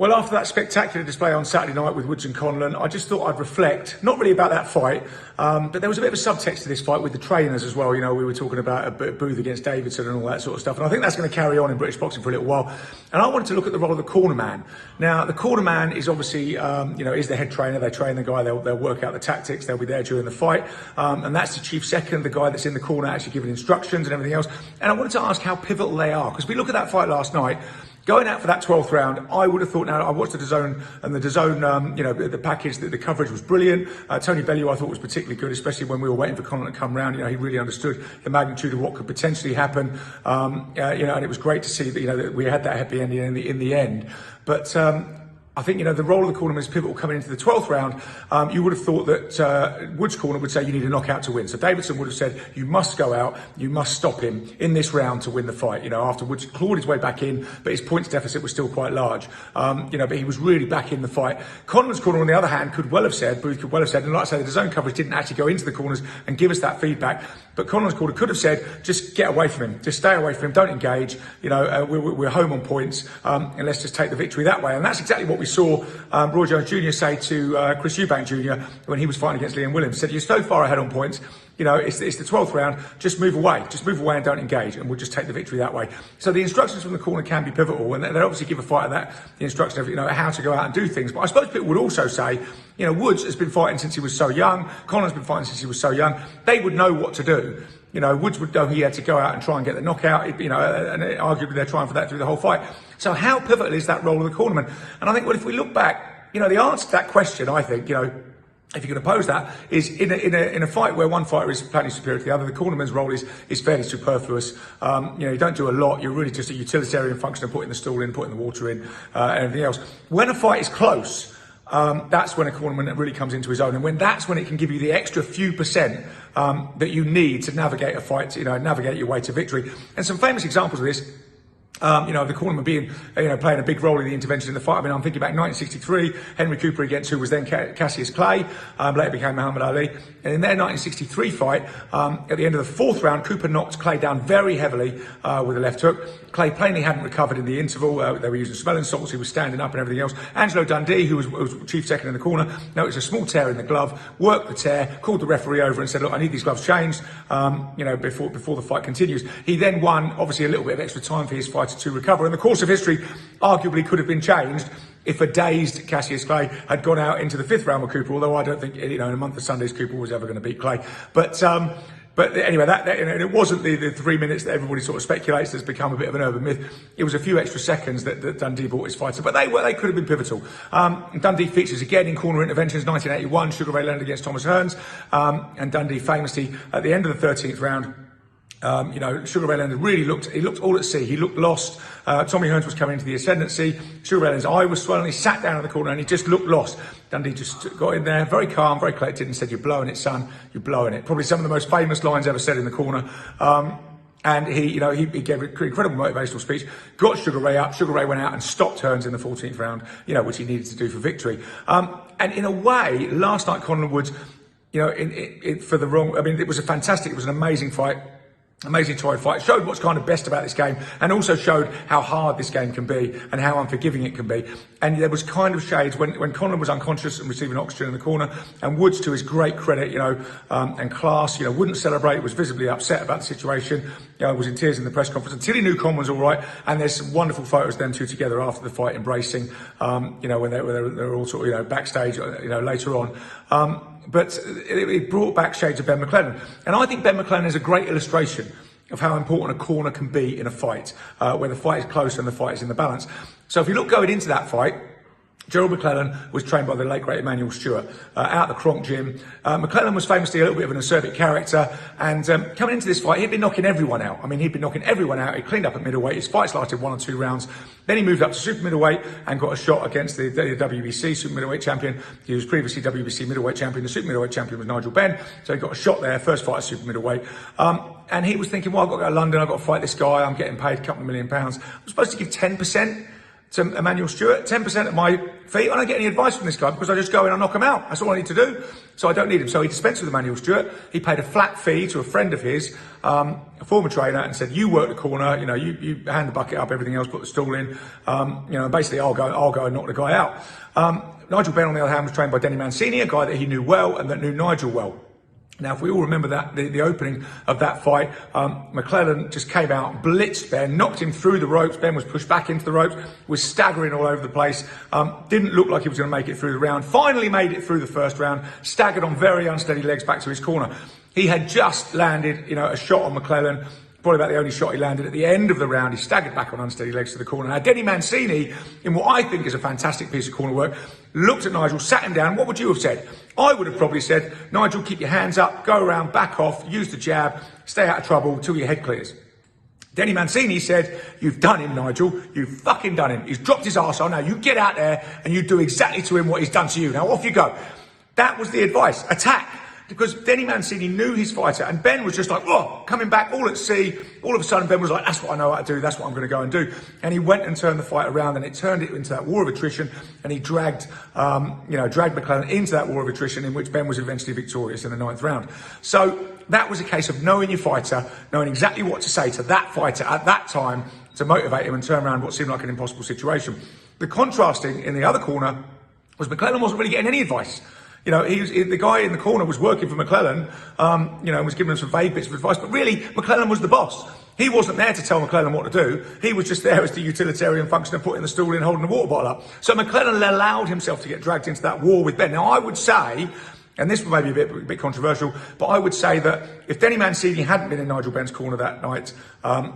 Well, after that spectacular display on Saturday night with Woods and Conlon, I just thought I'd reflect, not really about that fight, but there was a bit of a subtext to this fight with the trainers as well. You know, we were talking about a Booth against Davidson and all that sort of stuff. And I think that's going to carry on in British boxing for a little while. And I wanted to look at the role of the cornerman. Now, the cornerman is obviously, is the head trainer. They train the guy, they'll work out the tactics, they'll be there during the fight. And that's the chief second, the guy that's in the corner actually giving instructions and everything else. And I wanted to ask how pivotal they are. Because we look at that fight last night, going out for that 12th round, I would have thought, now I watched the DAZN and the DAZN, the package, the coverage was brilliant. Tony Bellew I thought was particularly good, especially when we were waiting for Conor to come round. You know, he really understood the magnitude of what could potentially happen. And it was great to see that, that we had that happy ending in the end. But I think, the role of the cornerman is pivotal coming into the 12th round. You would have thought that Woods' corner would say you need a knockout to win. So Davidson would have said, you must go out, you must stop him in this round to win the fight. After Woods clawed his way back in, but his points deficit was still quite large. But he was really back in the fight. Conlon's corner, on the other hand, Booth could well have said, and like I say, the DAZN coverage didn't actually go into the corners and give us that feedback. But Conlon's corner could have said, just get away from him, just stay away from him, don't engage. We're home on points, and let's just take the victory that way. And that's exactly what we saw Roy Jones Jr. say to Chris Eubank Jr. when he was fighting against Liam Williams. He said, you're so far ahead on points, it's the 12th round, just move away and don't engage, and we'll just take the victory that way. So the instructions from the corner can be pivotal, and they obviously give a fighter the instruction of how to go out and do things. But I suppose people would also say, Woods has been fighting since he was so young, Connor's been fighting since he was so young, they would know what to do. Woods would know he had to go out and try and get the knockout, and arguably they're trying for that through the whole fight. So how pivotal is that role of the cornerman? And I think, well, if we look back, the answer to that question, I think, if you can oppose that, is in a fight where one fighter is plainly superior to the other, the cornerman's role is fairly superfluous. You don't do a lot. You're really just a utilitarian function of putting the stool in, putting the water in, and everything else. When a fight is close, that's when a cornerman really comes into his own, and that's when it can give you the extra few percent that you need to navigate a fight, navigate your way to victory. And some famous examples of this. The cornerman being, playing a big role in the intervention in the fight. I mean, I'm thinking back 1963, Henry Cooper against who was then Cassius Clay, later became Muhammad Ali. And in their 1963 fight, at the end of the 4th round, Cooper knocked Clay down very heavily with a left hook. Clay plainly hadn't recovered in the interval. They were using smelling salts. He was standing up and everything else. Angelo Dundee, who was chief second in the corner, noticed a small tear in the glove, worked the tear, called the referee over and said, look, I need these gloves changed, before the fight continues. He then won, obviously, a little bit of extra time for his fighter to recover. And the course of history arguably could have been changed if a dazed Cassius Clay had gone out into the 5th round with Cooper, although I don't think, in a month of Sundays, Cooper was ever going to beat Clay. But anyway, it wasn't the 3 minutes that everybody sort of speculates has become a bit of an urban myth. It was a few extra seconds that Dundee bought his fighter, but they could have been pivotal. Dundee features again in corner interventions, 1981, Sugar Ray Leonard against Thomas Hearns, and Dundee famously at the end of the 13th round. Sugar Ray Leonard really looked all at sea. He looked lost. Tommy Hearns was coming into the ascendancy. Sugar Ray Leonard's eye was swollen. He sat down in the corner and he just looked lost. Dundee just got in there, very calm, very collected, and said, "You're blowing it, son. You're blowing it." Probably some of the most famous lines ever said in the corner. And he gave an incredible motivational speech, got Sugar Ray up. Sugar Ray went out and stopped Hearns in the 14th round, which he needed to do for victory. And in a way, last night, Conor Woods, it was an amazing fight. Amazing tried fight, showed what's kind of best about this game, and also showed how hard this game can be and how unforgiving it can be. And there was kind of shades when Conor was unconscious and receiving oxygen in the corner, and Woods, to his great credit, and class, wouldn't celebrate, was visibly upset about the situation, was in tears in the press conference until he knew Conor was all right. And there's some wonderful photos of them two together after the fight, embracing, when they're all sort of, backstage, later on. But it brought back shades of Ben McLennan. And I think Ben McLennan is a great illustration of how important a corner can be in a fight, where the fight is close and the fight is in the balance. So if you look going into that fight, Gerald McLellan was trained by the late great Emmanuel Stewart out the Cronk gym. McLellan was famously a little bit of an acerbic character, and coming into this fight, he'd been knocking everyone out. I mean, he'd been knocking everyone out. He cleaned up at middleweight. His fights lasted 1 or 2 rounds. Then he moved up to super middleweight and got a shot against the WBC super middleweight champion. He was previously WBC middleweight champion. The super middleweight champion was Nigel Benn, so he got a shot there, first fight at super middleweight. And he was thinking, well, I've got to go to London. I've got to fight this guy. I'm getting paid a couple of £1 million. I'm supposed to give 10%. to Emmanuel Stewart, 10% of my fee. I don't get any advice from this guy because I just go in and knock him out. That's all I need to do. So I don't need him. So he dispensed with Emmanuel Stewart. He paid a flat fee to a friend of his, a former trainer, and said, you work the corner, you hand the bucket up, everything else, put the stool in, basically I'll go and knock the guy out. Nigel Benn, on the other hand, was trained by Denny Mancini, a guy that he knew well and that knew Nigel well. Now, if we all remember that, the opening of that fight, McClellan just came out, blitzed Ben, knocked him through the ropes. Ben was pushed back into the ropes, was staggering all over the place. Didn't look like he was going to make it through the round. Finally made it through the first round, staggered on very unsteady legs back to his corner. He had just landed, a shot on McClellan. Probably about the only shot he landed at the end of the round. He staggered back on unsteady legs to the corner. Now, Denny Mancini, in what I think is a fantastic piece of corner work, looked at Nigel, sat him down. What would you have said? I would have probably said, Nigel, keep your hands up, go around, back off, use the jab, stay out of trouble till your head clears. Denny Mancini said, you've done him, Nigel. You've fucking done him. He's dropped his arsehole. Now you get out there and you do exactly to him what he's done to you. Now off you go. That was the advice. Attack. Because Denny Mancini knew his fighter, and Ben was just like, oh, coming back all at sea. All of a sudden, Ben was like, that's what I know how to do. That's what I'm going to go and do. And he went and turned the fight around, and it turned it into that war of attrition. And he dragged McClellan into that war of attrition, in which Ben was eventually victorious in the 9th round. So that was a case of knowing your fighter, knowing exactly what to say to that fighter at that time to motivate him and turn around what seemed like an impossible situation. The contrasting in the other corner was McClellan wasn't really getting any advice. The guy in the corner was working for McClellan, was giving him some vague bits of advice, but really, McClellan was the boss. He wasn't there to tell McClellan what to do. He was just there as the utilitarian function of putting the stool in, holding the water bottle up. So McClellan allowed himself to get dragged into that war with Ben. Now, I would say, and this may be a bit controversial, but I would say that if Denny Mancini hadn't been in Nigel Benn's corner that night,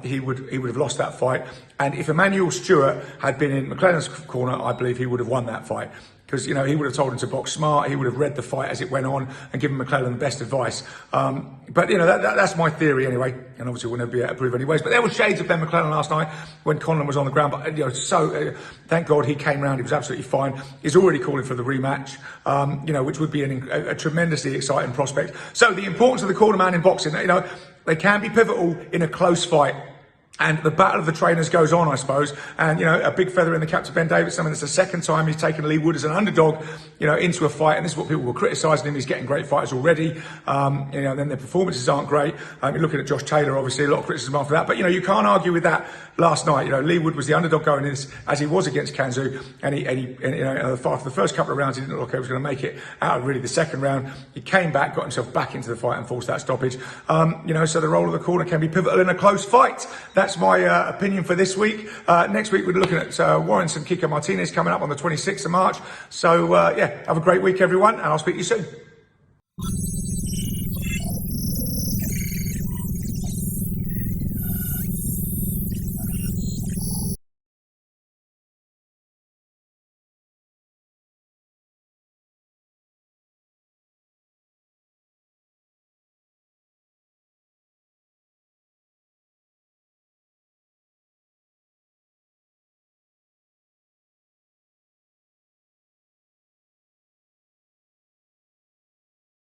he would have lost that fight. And if Emmanuel Stewart had been in McClellan's corner, I believe he would have won that fight. Because, he would have told him to box smart, he would have read the fight as it went on and given McClellan the best advice. But that's my theory anyway, and obviously we'll never be able to prove anyways. But there were shades of Ben McClellan last night when Cornerman was on the ground. But, thank God he came round, he was absolutely fine. He's already calling for the rematch, which would be a tremendously exciting prospect. So the importance of the cornerman in boxing, they can be pivotal in a close fight. And the battle of the trainers goes on, I suppose. And, a big feather in the cap to Ben Davidson. And it's the second time he's taken Lee Wood as an underdog, into a fight. And this is what people were criticising him. He's getting great fighters already. Then their performances aren't great. You're looking at Josh Taylor, obviously, a lot of criticism after that. But, you can't argue with that last night. Lee Wood was the underdog going in this, as he was against Kanzu. And after the first couple of rounds, he didn't look like he was going to make it out of really the second round. He came back, got himself back into the fight and forced that stoppage. So the role of the corner can be pivotal in a close fight. That's my opinion for this week. Next week, we're looking at Warrington Kiko Martinez coming up on the 26th of March. So, have a great week, everyone, and I'll speak to you soon.